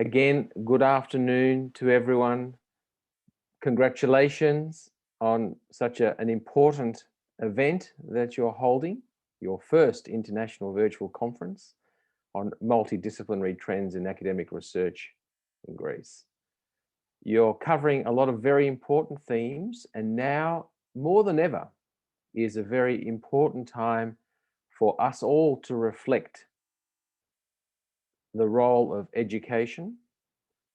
Again, good afternoon to everyone. Congratulations on such an important event that you're holding, your first international virtual conference on multidisciplinary trends in academic research in Greece. You're covering a lot of very important themes, and now more than ever is a very important time for us all to reflect the role of education,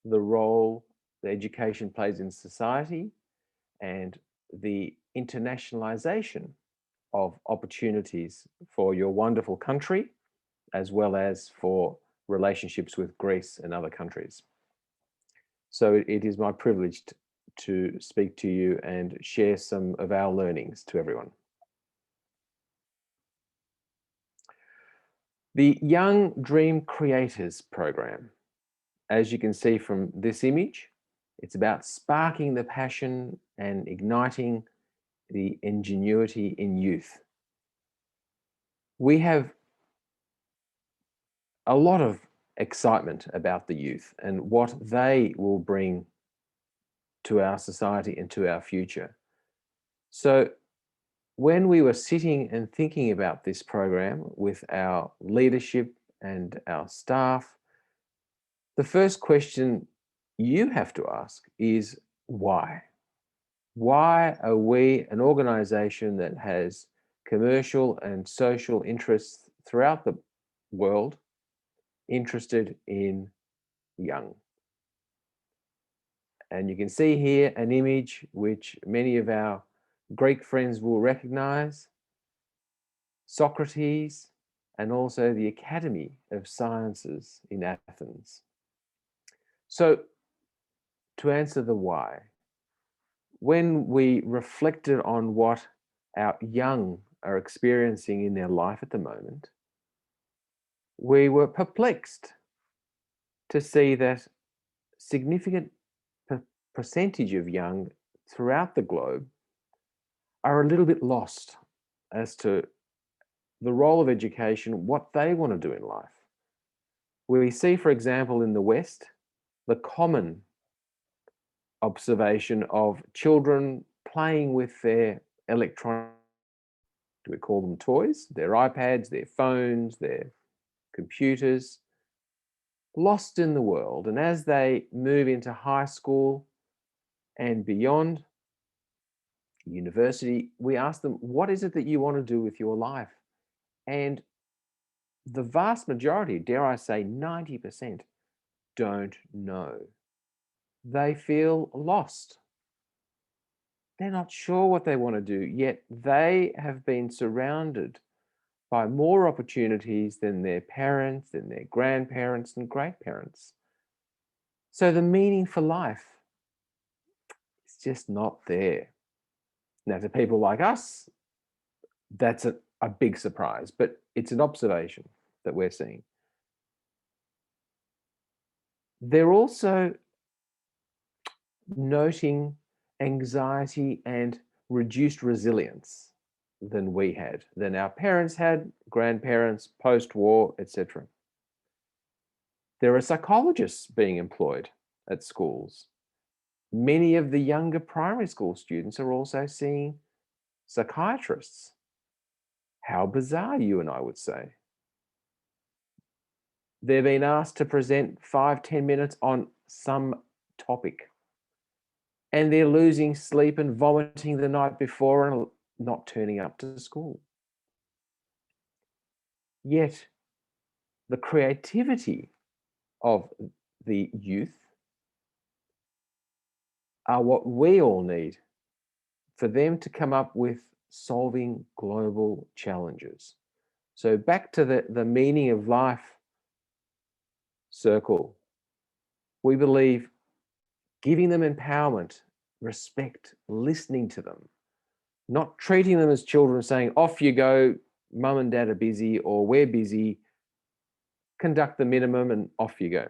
the role that education plays in society, and the internationalization of opportunities for your wonderful country, as well as for relationships with Greece and other countries. So it is my privilege to speak to you and share some of our learnings to everyone. The Young Dream Creators program, as you can see from this image, it's about sparking the passion and igniting the ingenuity in youth. We have a lot of excitement about the youth and what they will bring to our society and to our future. So when we were sitting and thinking about this program with our leadership and our staff, the first question you have to ask is why? Why are we, an organization that has commercial and social interests throughout the world, interested in young? And you can see here an image which many of our Greek friends will recognize, Socrates, and also the Academy of Sciences in Athens. So to answer the why, when we reflected on what our young are experiencing in their life at the moment, we were perplexed to see that significant percentage of young throughout the globe are a little bit lost as to the role of education, what they want to do in life. We see, for example, in the West, the common observation of children playing with their electronic, do we call them toys? Their iPads, their phones, their computers, lost in the world. And as they move into high school and beyond, university, we ask them, what is it that you want to do with your life? And the vast majority, dare I say 90%, don't know. They feel lost. They're not sure what they want to do, yet they have been surrounded by more opportunities than their parents, than their grandparents and great-parents. So the meaning for life is just not there. Now, to people like us, that's a big surprise, but it's an observation that we're seeing. They're also noting anxiety and reduced resilience than we had, than our parents had, grandparents, post-war, etc. There are psychologists being employed at schools. Many of the younger primary school students are also seeing psychiatrists. How bizarre, you and I would say. They're being asked to present 5-10 minutes on some topic, and they're losing sleep and vomiting the night before and not turning up to school. Yet the creativity of the youth are what we all need for them to come up with solving global challenges. So back to the meaning of life circle, we believe giving them empowerment, respect, listening to them, not treating them as children, saying, off you go, mum and dad are busy, or we're busy, conduct the minimum and off you go.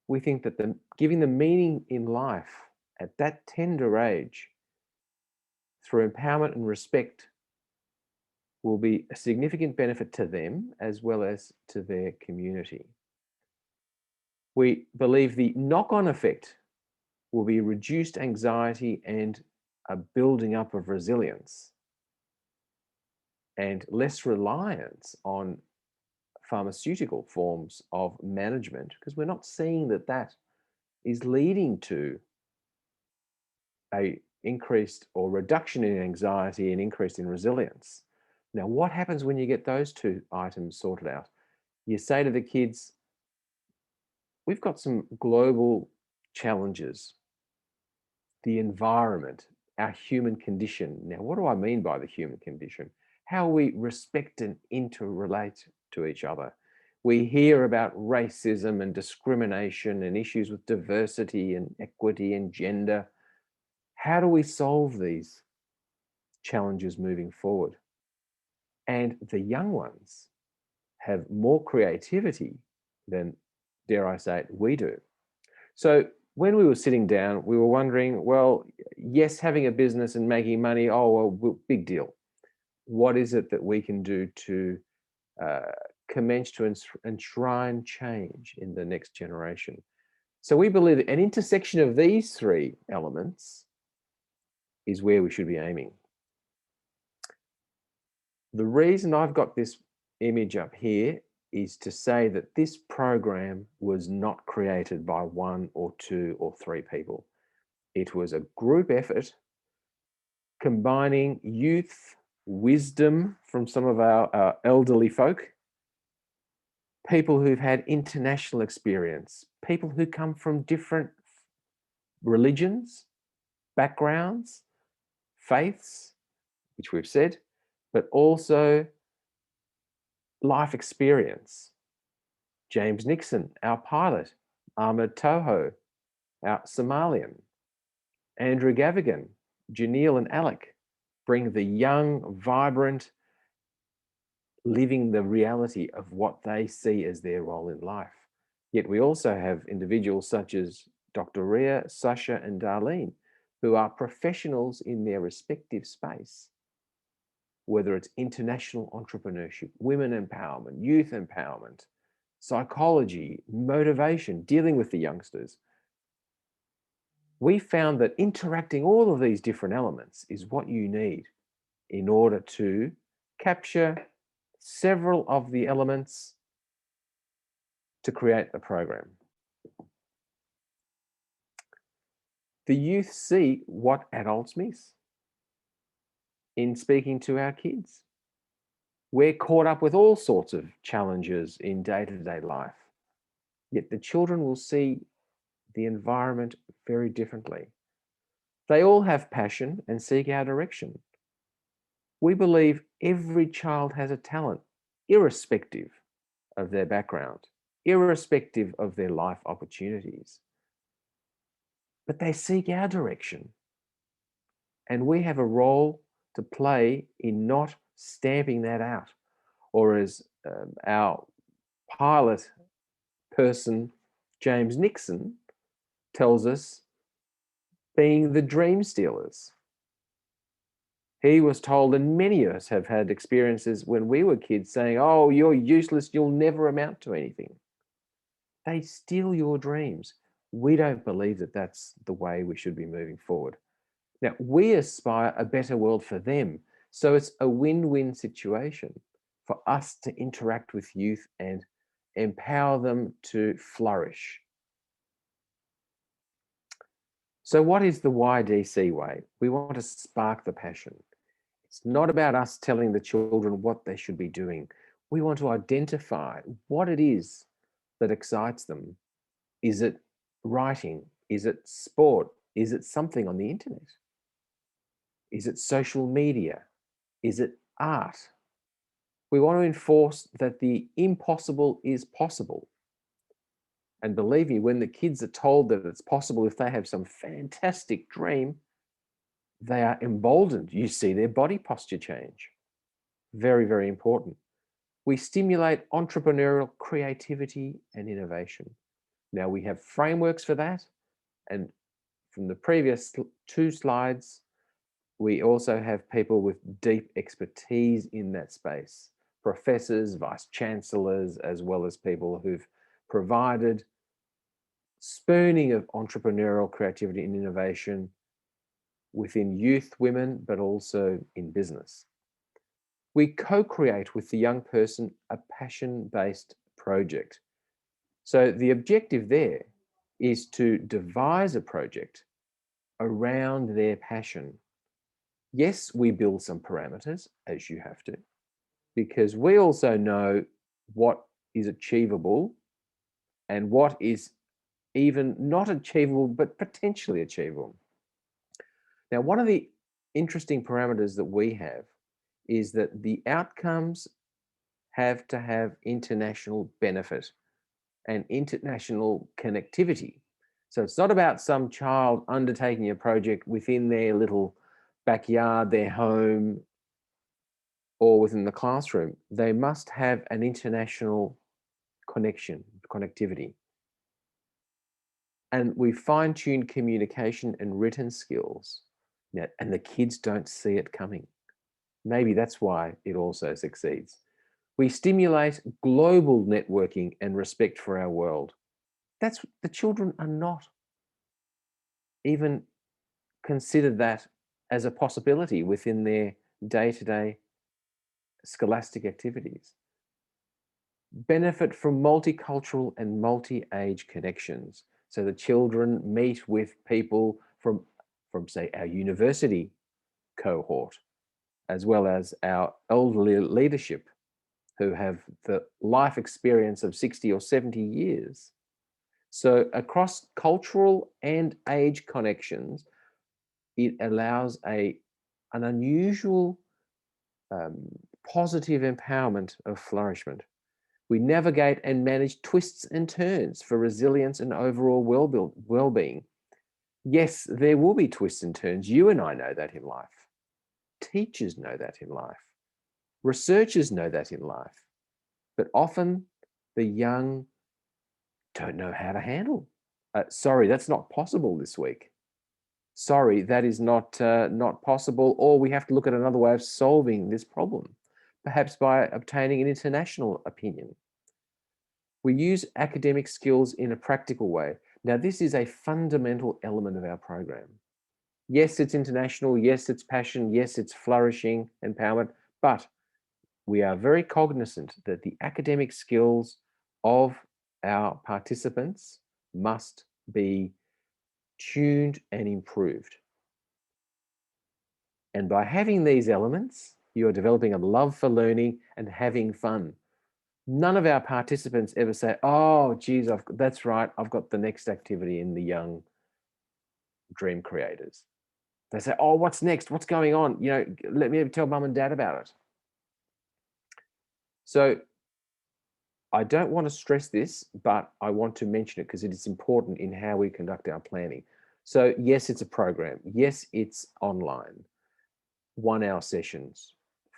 We think that giving them meaning in life at that tender age through empowerment and respect will be a significant benefit to them as well as to their community. We believe the knock-on effect will be reduced anxiety and a building up of resilience and less reliance on pharmaceutical forms of management, because we're not seeing that that is leading to a increased or reduction in anxiety and increase in resilience. Now, what happens when you get those two items sorted out? You say to the kids, we've got some global challenges, the environment, our human condition. Now, what do I mean by the human condition? How we respect and interrelate to each other. We hear about racism and discrimination and issues with diversity and equity and gender. How do we solve these challenges moving forward? And the young ones have more creativity than, dare I say it, we do. So when we were sitting down, we were wondering, well, yes, having a business and making money, oh, well, big deal. What is it that we can do to commence to enshrine change in the next generation? So we believe that an intersection of these three elements is where we should be aiming. The reason I've got this image up here is to say that this program was not created by one or two or three people. It was a group effort combining youth, wisdom from some of our elderly folk, people who've had international experience, people who come from different religions, backgrounds, faiths, which we've said, but also life experience. James Nixon, our pilot, Ahmed Toho, our Somalian, Andrew Gavaghan, Janneil and Alec bring the young, vibrant, living the reality of what they see as their role in life. Yet we also have individuals such as Dr. Ria, Sacha and Darlene, who are professionals in their respective space, whether it's international entrepreneurship, women empowerment, youth empowerment, psychology, motivation, dealing with the youngsters. We found that interacting all of these different elements is what you need in order to capture several of the elements to create a program. The youth see what adults miss in speaking to our kids. We're caught up with all sorts of challenges in day-to-day life, yet the children will see the environment very differently. They all have passion and seek our direction. We believe every child has a talent, irrespective of their background, irrespective of their life opportunities. But they seek our direction. And we have a role to play in not stamping that out. Or as our pilot person, James Nixon, tells us, being the dream stealers. He was told, and many of us have had experiences when we were kids saying, oh, you're useless, you'll never amount to anything. They steal your dreams. We don't believe that that's the way we should be moving forward. Now, we aspire a better world for them. So it's a win-win situation for us to interact with youth and empower them to flourish. So what is the YDC way? We want to spark the passion. It's not about us telling the children what they should be doing. We want to identify what it is that excites them. Is it writing? Is it sport? Is it something on the internet? Is it social media? Is it art? We want to enforce that the impossible is possible. And believe me, when the kids are told that it's possible if they have some fantastic dream, they are emboldened. You see their body posture change. Very, very important. We stimulate entrepreneurial creativity and innovation. Now we have frameworks for that. And from the previous two slides, we also have people with deep expertise in that space, professors, vice chancellors, as well as people who've provided spurning of entrepreneurial creativity and innovation within youth, women, but also in business. We co-create with the young person a passion-based project. So the objective there is to devise a project around their passion. Yes, we build some parameters, as you have to, because we also know what is achievable and what is even not achievable, but potentially achievable. Now, one of the interesting parameters that we have is that the outcomes have to have international benefit and international connectivity. So it's not about some child undertaking a project within their little backyard, their home, or within the classroom. They must have an international connectivity. And we fine-tune communication and written skills, and the kids don't see it coming. Maybe that's why it also succeeds. We stimulate global networking and respect for our world. That's the children are not even considered that as a possibility within their day-to-day scholastic activities. Benefit from multicultural and multi-age connections. So the children meet with people from say, our university cohort, as well as our elderly leadership who have the life experience of 60 or 70 years. So across cultural and age connections, it allows an unusual positive empowerment of flourishment. We navigate and manage twists and turns for resilience and overall well-being. Yes, there will be twists and turns. You and I know that in life. Teachers know that in life. Researchers know that in life. But often the young don't know how to handle. Sorry, that's not possible this week. Sorry, that is not possible, or we have to look at another way of solving this problem, perhaps by obtaining an international opinion. We use academic skills in a practical way. Now, this is a fundamental element of our program. Yes, it's international. Yes, it's passion. Yes, it's flourishing, empowerment, but we are very cognizant that the academic skills of our participants must be tuned and improved. And by having these elements, you are developing a love for learning and having fun. None of our participants ever say, oh, geez, that's right, I've got the next activity in the young dream creators. They say, oh, what's next? What's going on? Let me tell mum and dad about it. So I don't want to stress this, but I want to mention it because it is important in how we conduct our planning. So yes, it's a program. Yes, it's online. 1 hour sessions.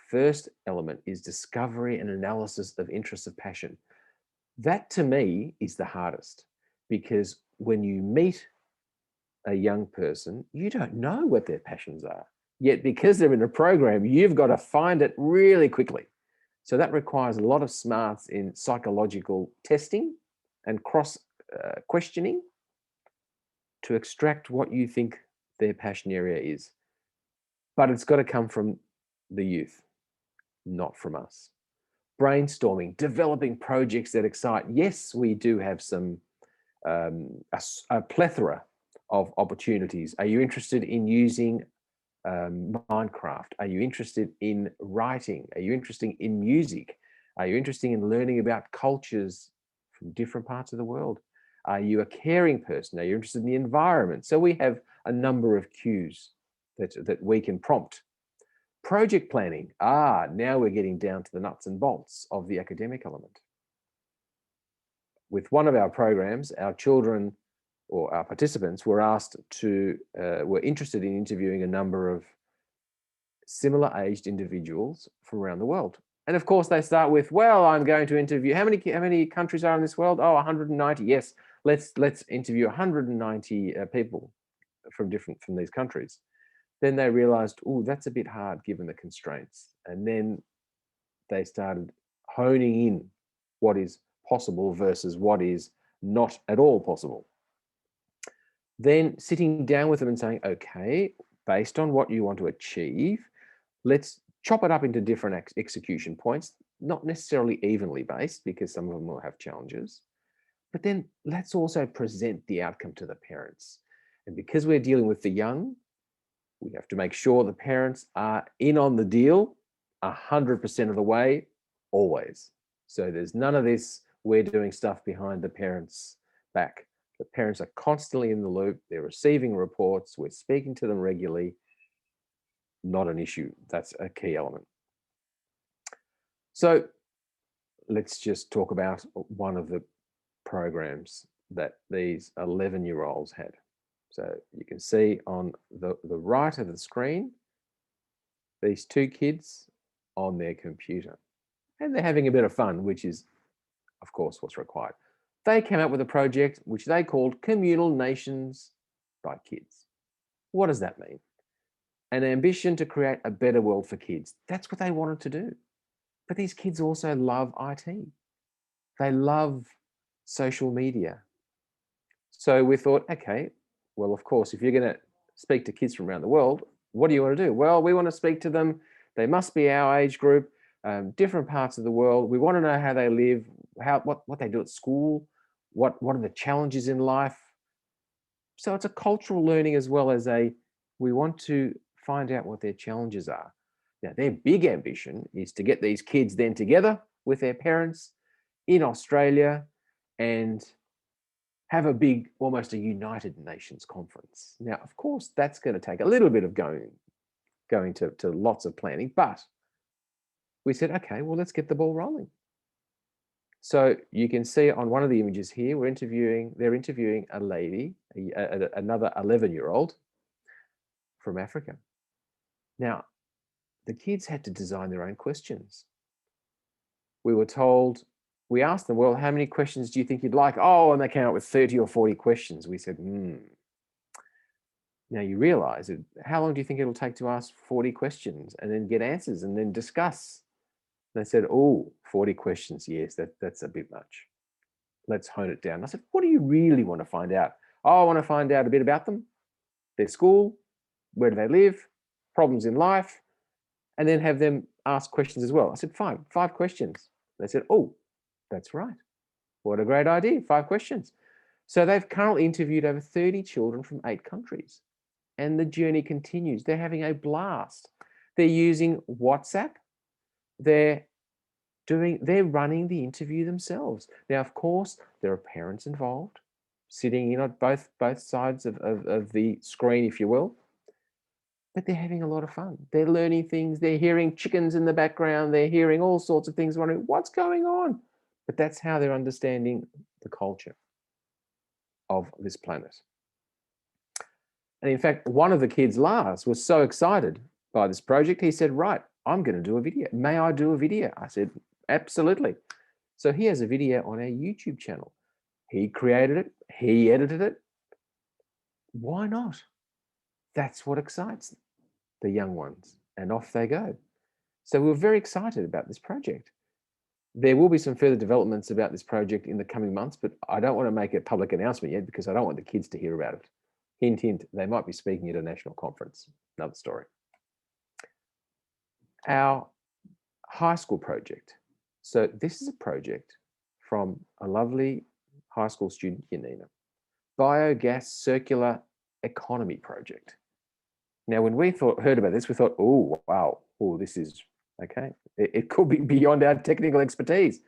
First element is discovery and analysis of interests of passion. That to me is the hardest, because when you meet a young person, you don't know what their passions are. Yet because they're in a program, you've got to find it really quickly. So that requires a lot of smarts in psychological testing and cross questioning to extract what you think their passion area is. But it's got to come from the youth, not from us. Brainstorming, developing projects that excite. Yes, we do have some a plethora of opportunities. Are you interested in using Minecraft? Are you interested in writing? Are you interested in music? Are you interested in learning about cultures from different parts of the world? Are you a caring person? Are you interested in the environment? So we have a number of cues that we can prompt. Project planning. Now we're getting down to the nuts and bolts of the academic element. With one of our programs, our children or our participants were were interested in interviewing a number of similar aged individuals from around the world. And of course they start with, well, I'm going to interview, how many countries are in this world? Oh, 190. Yes, let's interview 190 people from these countries. Then they realized, oh, that's a bit hard given the constraints. And then they started honing in what is possible versus what is not at all possible. Then sitting down with them and saying, okay, based on what you want to achieve, let's chop it up into different execution points, not necessarily evenly based because some of them will have challenges, but then let's also present the outcome to the parents. And because we're dealing with the young, we have to make sure the parents are in on the deal 100% of the way, always. So there's none of this, we're doing stuff behind the parents' back. The parents are constantly in the loop. They're receiving reports. We're speaking to them regularly. Not an issue. That's a key element. So let's just talk about one of the programs that these 11-year-olds had. So you can see on the right of the screen, these two kids on their computer. And they're having a bit of fun, which is, of course, what's required. They came up with a project which they called Communal Nations by Kids. What does that mean? An ambition to create a better world for kids. That's what they wanted to do. But these kids also love IT. They love social media. So we thought, okay, well, of course, if you're going to speak to kids from around the world, what do you want to do? Well, we want to speak to them. They must be our age group, different parts of the world. We want to know how they live, what they do at school, what are the challenges in life. So it's a cultural learning as well as we want to find out what their challenges are. Now, their big ambition is to get these kids then together with their parents in Australia and have a big, almost a United Nations conference. Now, of course, that's going to take a little bit of going to lots of planning, but we said, okay, well, let's get the ball rolling. So you can see on one of the images here, they're interviewing a lady, another 11-year-old from Africa. Now, the kids had to design their own questions. We asked them, well, how many questions do you think you'd like? Oh, and they came up with 30 or 40 questions. We said, Now you realize how long do you think it'll take to ask 40 questions and then get answers and then discuss? They said, oh, 40 questions. Yes, that's a bit much. Let's hone it down. I said, what do you really want to find out? Oh, I want to find out a bit about them, their school, where do they live, problems in life, and then have them ask questions as well. I said, fine, 5 questions. They said, oh, that's right. What a great idea, 5 questions. So they've currently interviewed over 30 children from 8 countries. And the journey continues. They're having a blast. They're using WhatsApp. They're running the interview themselves. Now, of course, there are parents involved, sitting in on both sides of the screen, if you will. But they're having a lot of fun. They're learning things. They're hearing chickens in the background. They're hearing all sorts of things, wondering what's going on. But that's how they're understanding the culture of this planet. And in fact, one of the kids, Lars, was so excited by this project, he said, right, I'm going to do a video. May I do a video? I said, absolutely. So he has a video on our YouTube channel. He created it. He edited it. Why not? That's what excites the young ones. And off they go. So we're very excited about this project. There will be some further developments about this project in the coming months, but I don't want to make a public announcement yet because I don't want the kids to hear about it. Hint, hint, they might be speaking at a national conference. Another story. Our high school project. So this is a project from a lovely high school student, Yanina. Biogas Circular Economy Project. Now, when we heard about this, we thought, oh, wow, oh, this is, okay. It could be beyond our technical expertise.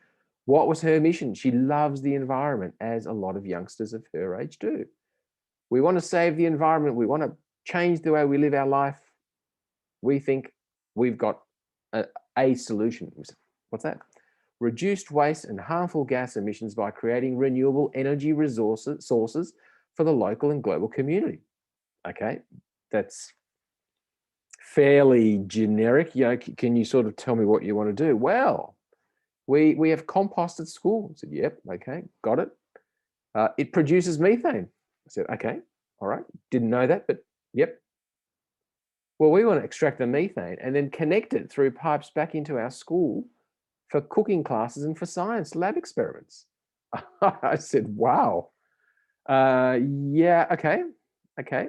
What was her mission? She loves the environment, as a lot of youngsters of her age do. We want to save the environment. We want to change the way we live our life. We think we've got a solution. What's that? Reduced waste and harmful gas emissions by creating renewable energy sources for the local and global community. Okay, that's fairly generic. You know, can you sort of tell me what you want to do? Well, we have compost at school. I said, yep, okay, got it. It produces methane. I said, okay, all right, didn't know that, but yep. Well, we want to extract the methane and then connect it through pipes back into our school for cooking classes and for science lab experiments. I said, wow. Yeah, okay. Okay.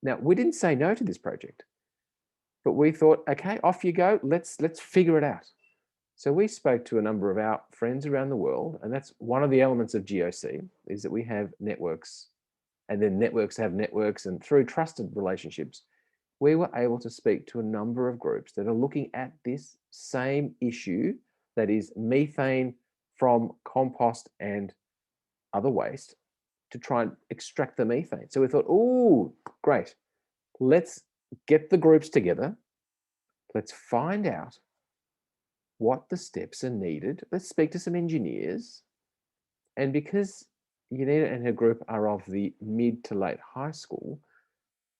Now, we didn't say no to this project, but we thought, okay, off you go. Let's figure it out. So we spoke to a number of our friends around the world, and that's one of the elements of GOC, is that we have networks, and then networks have networks, and through trusted relationships, we were able to speak to a number of groups that are looking at this same issue, that is methane from compost and other waste, to try and extract the methane. So we thought, oh, great. Let's get the groups together. Let's find out what the steps are needed. Let's speak to some engineers. And because Janneil and her group are of the mid to late high school,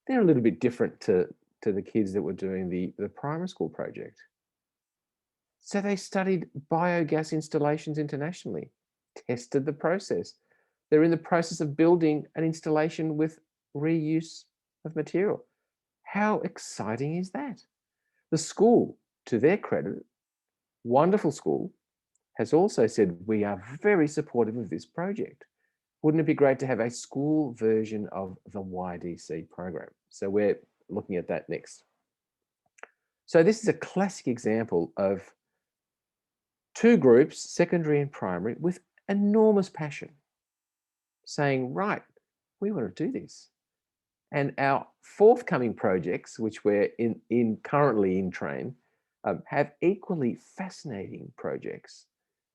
they're a little bit different to the kids that were doing the primary school project. So they studied biogas installations internationally, tested the process. They're in the process of building an installation with reuse of material. How exciting is that? The school, to their credit, wonderful school, has also said, we are very supportive of this project. Wouldn't it be great to have a school version of the YDC program? So we're looking at that next. So this is a classic example of two groups, secondary and primary, with enormous passion, saying, right, we want to do this. And our forthcoming projects, which we're currently in train, have equally fascinating projects,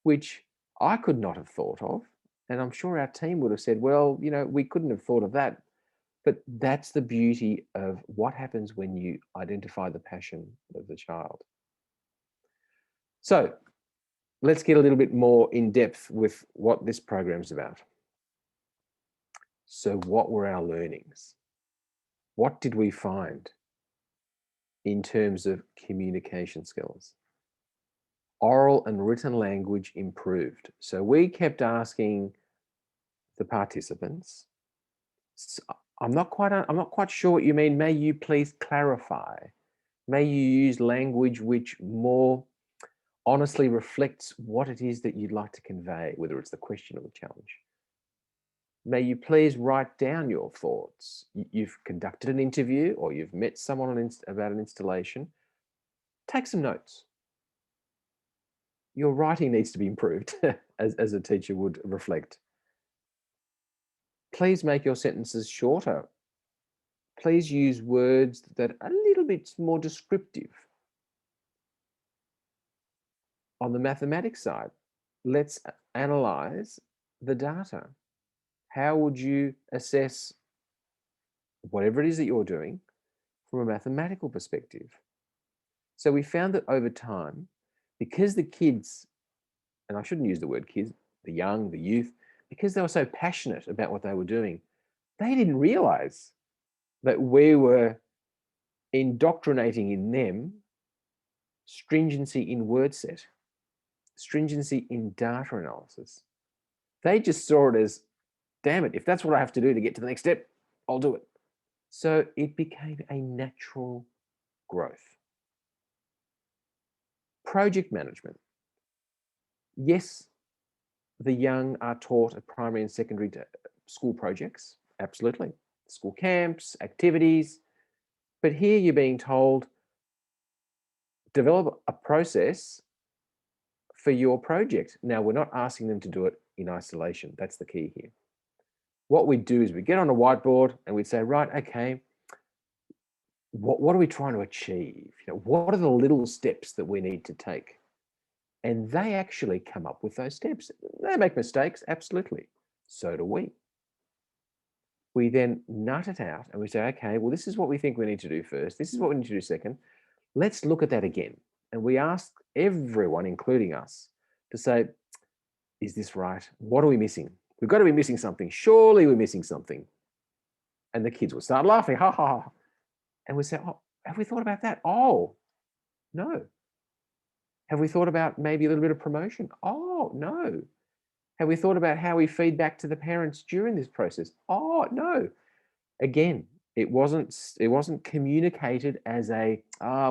which I could not have thought of. And I'm sure our team would have said, well, you know, we couldn't have thought of that. But that's the beauty of what happens when you identify the passion of the child. So let's get a little bit more in depth with what this program's about. So what were our learnings? What did we find in terms of communication skills? Oral and written language improved. So we kept asking the participants, I'm not quite sure what you mean. May you please clarify? May you use language which more honestly reflects what it is that you'd like to convey, whether it's the question or the challenge. May you please write down your thoughts. You've conducted an interview or you've met someone about an installation. Take some notes. Your writing needs to be improved, as a teacher would reflect. Please make your sentences shorter. Please use words that are a little bit more descriptive. On the mathematics side, let's analyze the data. How would you assess whatever it is that you're doing from a mathematical perspective? So we found that over time, because the kids, and I shouldn't use the word kids, the young, the youth, because they were so passionate about what they were doing, they didn't realize that we were indoctrinating in them stringency in word set, stringency in data analysis. They just saw it as, damn it, if that's what I have to do to get to the next step, I'll do it. So it became a natural growth. Project management. Yes, the young are taught at primary and secondary school projects, absolutely. School camps, activities. But here you're being told, develop a process for your project. Now, we're not asking them to do it in isolation. That's the key here. What we do is we get on a whiteboard and we'd say, right, okay, what are we trying to achieve? You know, what are the little steps that we need to take? And they actually come up with those steps. They make mistakes, absolutely. So do we. We then nut it out and we say, okay, well, this is what we think we need to do first. This is what we need to do second. Let's look at that again. And we ask everyone, including us, to say, is this right? What are we missing? We've got to be missing something. Surely we're missing something. And the kids will start laughing, ha ha ha. And we say, oh, have we thought about that? Oh, no. Have we thought about maybe a little bit of promotion? Oh, no. Have we thought about how we feed back to the parents during this process? Oh, no. Again, it wasn't communicated as a,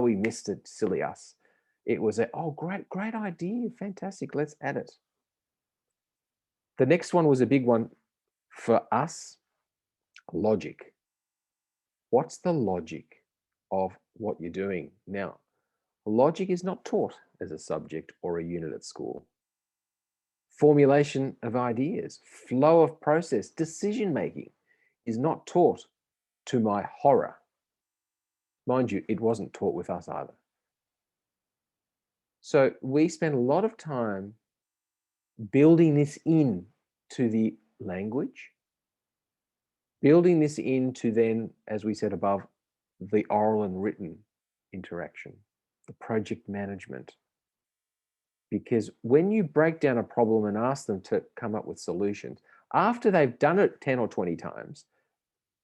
we missed it, silly us. It was a, oh, great idea, fantastic, let's add it. The next one was a big one for us, logic. What's the logic of what you're doing? Now, logic is not taught as a subject or a unit at school. Formulation of ideas, flow of process, decision making is not taught, to my horror. Mind you, it wasn't taught with us either. So we spend a lot of time building this in to the language, building this into then, as we said above, the oral and written interaction, the project management. Because when you break down a problem and ask them to come up with solutions, after they've done it 10 or 20 times,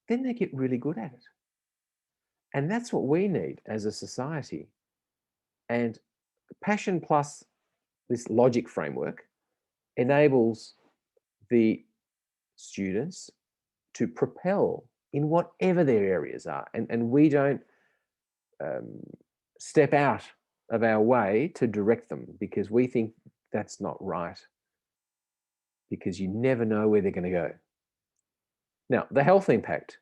then they get really good at it. And that's what we need as a society. And passion plus this logic framework enables the students to propel in whatever their areas are. And we don't step out of our way to direct them because we think that's not right, because you never know where they're going to go. Now, the health impact,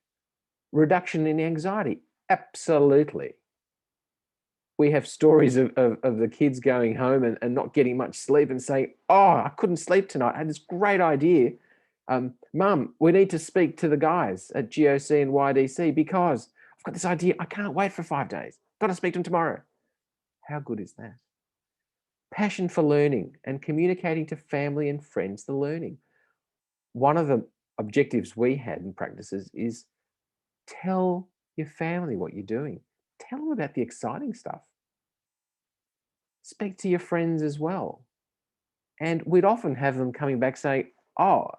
reduction in anxiety, absolutely. We have stories of the kids going home and not getting much sleep and saying, oh, I couldn't sleep tonight. I had this great idea. Mum, we need to speak to the guys at GOC and YDC because I've got this idea. I can't wait for 5 days. Got to speak to them tomorrow. How good is that? Passion for learning and communicating to family and friends the learning. One of the objectives we had in practices is tell your family what you're doing. Tell them about the exciting stuff. Speak to your friends as well. And we'd often have them coming back saying, oh,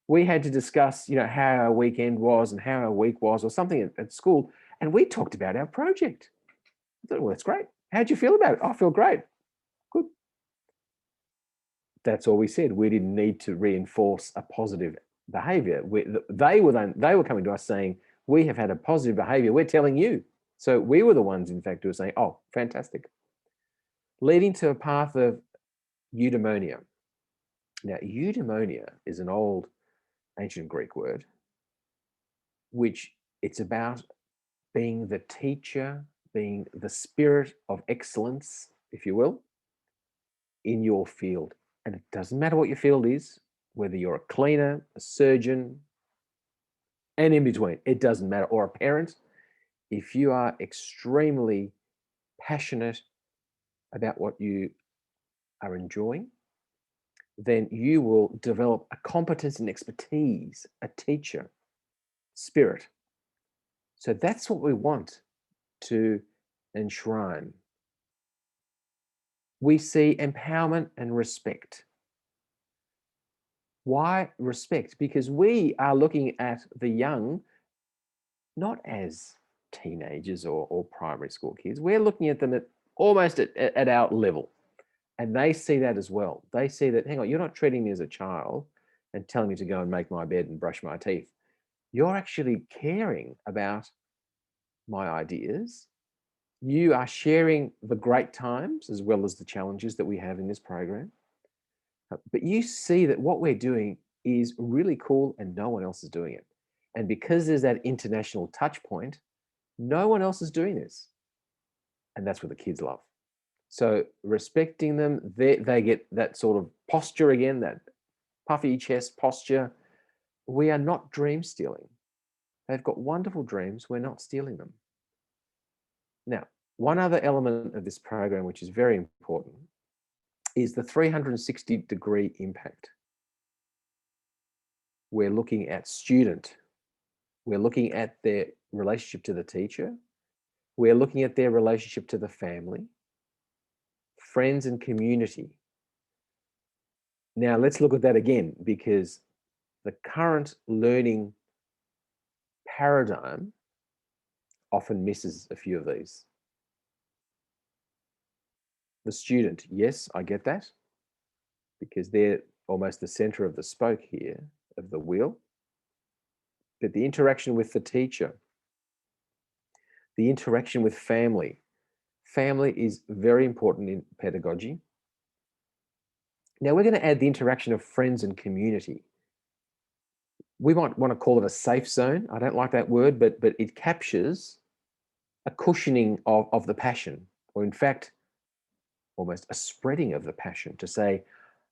we had to discuss, how our weekend was and how our week was or something at school. And we talked about our project. I thought, well, that's great. How'd you feel about it? I feel great. Good. That's all we said. We didn't need to reinforce a positive behavior. They were coming to us saying, we have had a positive behavior. We're telling you. So we were the ones, in fact, who were saying, oh, fantastic. Leading to a path of eudaimonia. Now, eudaimonia is an old ancient Greek word, which it's about being the teacher, being the spirit of excellence, if you will, in your field. And it doesn't matter what your field is, whether you're a cleaner, a surgeon, and in between, it doesn't matter, or a parent. If you are extremely passionate about what you are enjoying, then you will develop a competence and expertise, a teacher spirit. So that's what we want to enshrine. We see empowerment and respect. Why respect? Because we are looking at the young not as teenagers or primary school kids. We're looking at them almost at our level. And they see that as well. They see that, hang on, you're not treating me as a child and telling me to go and make my bed and brush my teeth. You're actually caring about my ideas. You are sharing the great times as well as the challenges that we have in this program. But you see that what we're doing is really cool and no one else is doing it. And because there's that international touch point, no one else is doing this. And that's what the kids love. So respecting them, they get that sort of posture again, that puffy chest posture. We are not dream stealing. They've got wonderful dreams. We're not stealing them. Now, one other element of this program, which is very important, is the 360-degree impact. We're looking at student. We're looking at their relationship to the teacher. We're looking at their relationship to the family, friends and community. Now, let's look at that again, because the current learning paradigm often misses a few of these. The student, yes, I get that, because they're almost the center of the spoke here, of the wheel. But the interaction with the teacher, the interaction with family. Family is very important in pedagogy. Now we're going to add the interaction of friends and community. we might want to call it a safe zone. I don't like that word, but it captures a cushioning of the passion, or in fact, almost a spreading of the passion, to say,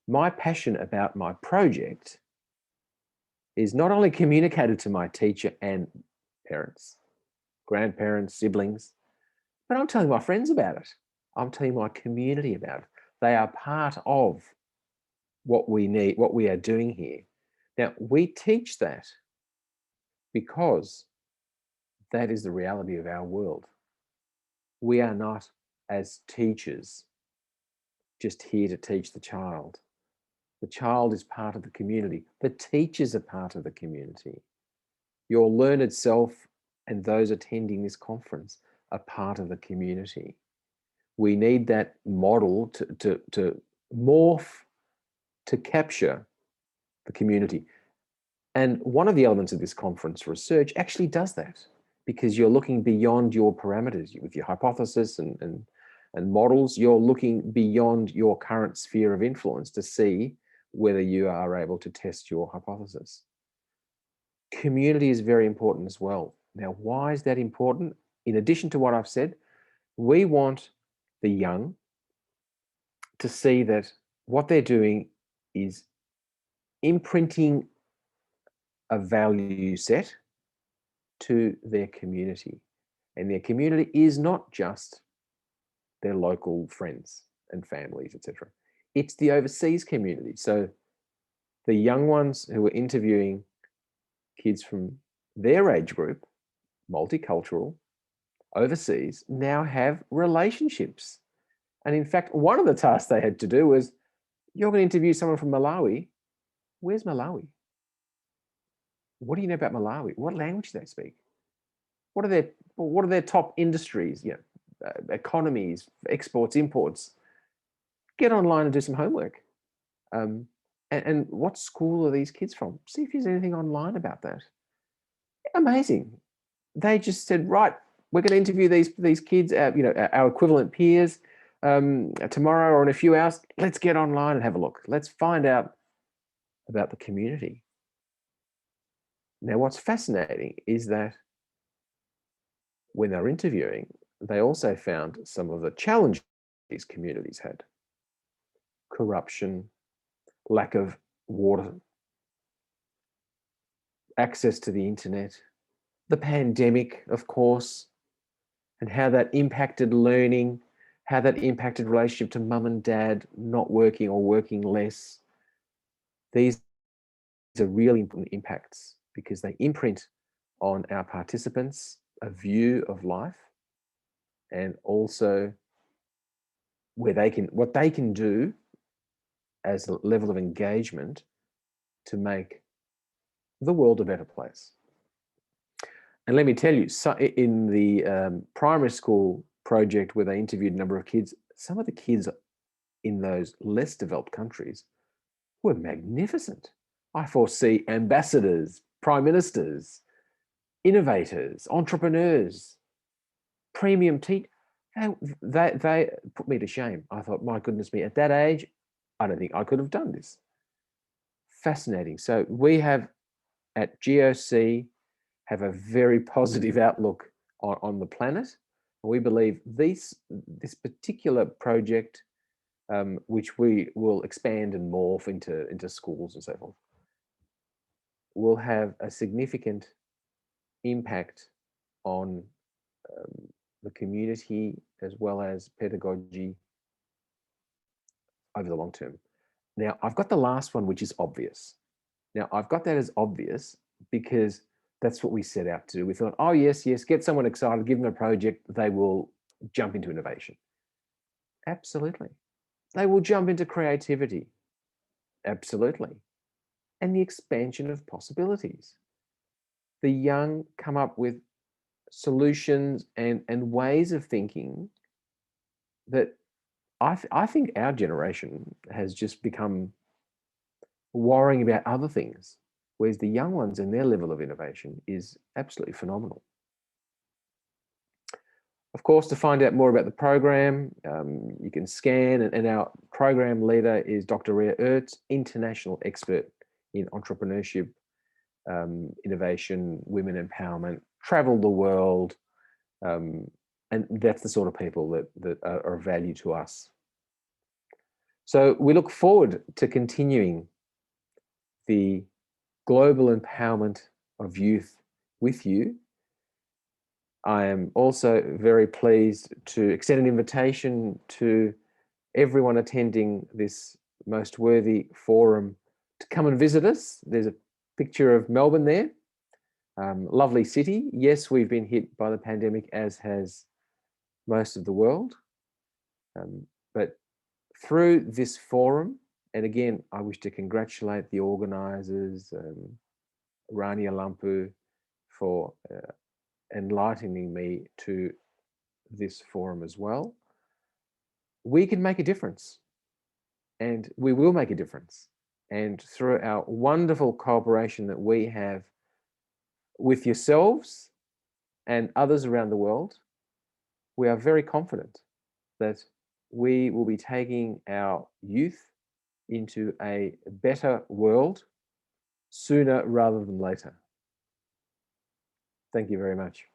my passion about my project is not only communicated to my teacher and parents, grandparents, siblings, but I'm telling my friends about it. I'm telling my community about it. They are part of what we need, what we are doing here. Now, we teach that because that is the reality of our world. We are not, as teachers, just here to teach the child. The child is part of the community. The teachers are part of the community. Your learned self and those attending this conference are part of the community. We need that model to morph, to capture the community. And one of the elements of this conference research actually does that, because you're looking beyond your parameters with your hypothesis and models. You're looking beyond your current sphere of influence to see whether you are able to test your hypothesis. Community is very important as well. Now, why is that important? In addition to what I've said, we want the young to see that what they're doing is imprinting a value set to their community. And their community is not just their local friends and families, etc. It's the overseas community. So the young ones who are interviewing kids from their age group, multicultural, overseas, now have relationships. And in fact, one of the tasks they had to do was, you're going to interview someone from Malawi. Where's Malawi? What do you know about Malawi? What language do they speak? What are their top industries? Economies, exports, imports. Get online and do some homework. And what school are these kids from? See if there's anything online about that. Amazing. They just said, right, we're going to interview these kids, our equivalent peers, tomorrow or in a few hours. Let's get online and have a look. Let's find out about the community. Now, what's fascinating is that when they're interviewing, they also found some of the challenges these communities had: corruption, lack of water, access to the internet, the pandemic, of course, and how that impacted learning, how that impacted relationship to mum and dad not working or working less. These are really important impacts because they imprint on our participants a view of life, and also what they can do as a level of engagement to make the world a better place. And let me tell you, so in the primary school project where they interviewed a number of kids, some of the kids in those less developed countries were magnificent. I foresee ambassadors, prime ministers, innovators, entrepreneurs, premium teachers. They put me to shame. I thought, my goodness me, at that age, I don't think I could have done this. Fascinating. So we have at GOC have a very positive outlook on the planet. We believe this particular project, which we will expand and morph into schools and so forth, will have a significant impact on the community as well as pedagogy over the long term. Now, I've got the last one, which is obvious. Now, I've got that as obvious because that's what we set out to do. We thought, oh, yes, get someone excited, give them a project, they will jump into innovation. Absolutely. They will jump into creativity. Absolutely. And the expansion of possibilities. The young come up with solutions and ways of thinking that I think our generation has just become worrying about other things, whereas the young ones and their level of innovation is absolutely phenomenal. Of course, to find out more about the program, you can scan, and our program leader is Dr. Ria Aerts, international expert in entrepreneurship, innovation, women empowerment, travel the world, and that's the sort of people that are of value to us. So we look forward to continuing the global empowerment of youth with you. I am also very pleased to extend an invitation to everyone attending this most worthy forum to come and visit us. There's a picture of Melbourne there. Lovely city. Yes, we've been hit by the pandemic, as has most of the world. But through this forum, and again, I wish to congratulate the organisers, Rania Lampou, for enlightening me to this forum as well. We can make a difference, and we will make a difference. And through our wonderful cooperation that we have with yourselves and others around the world, we are very confident that we will be taking our youth into a better world sooner rather than later. Thank you very much.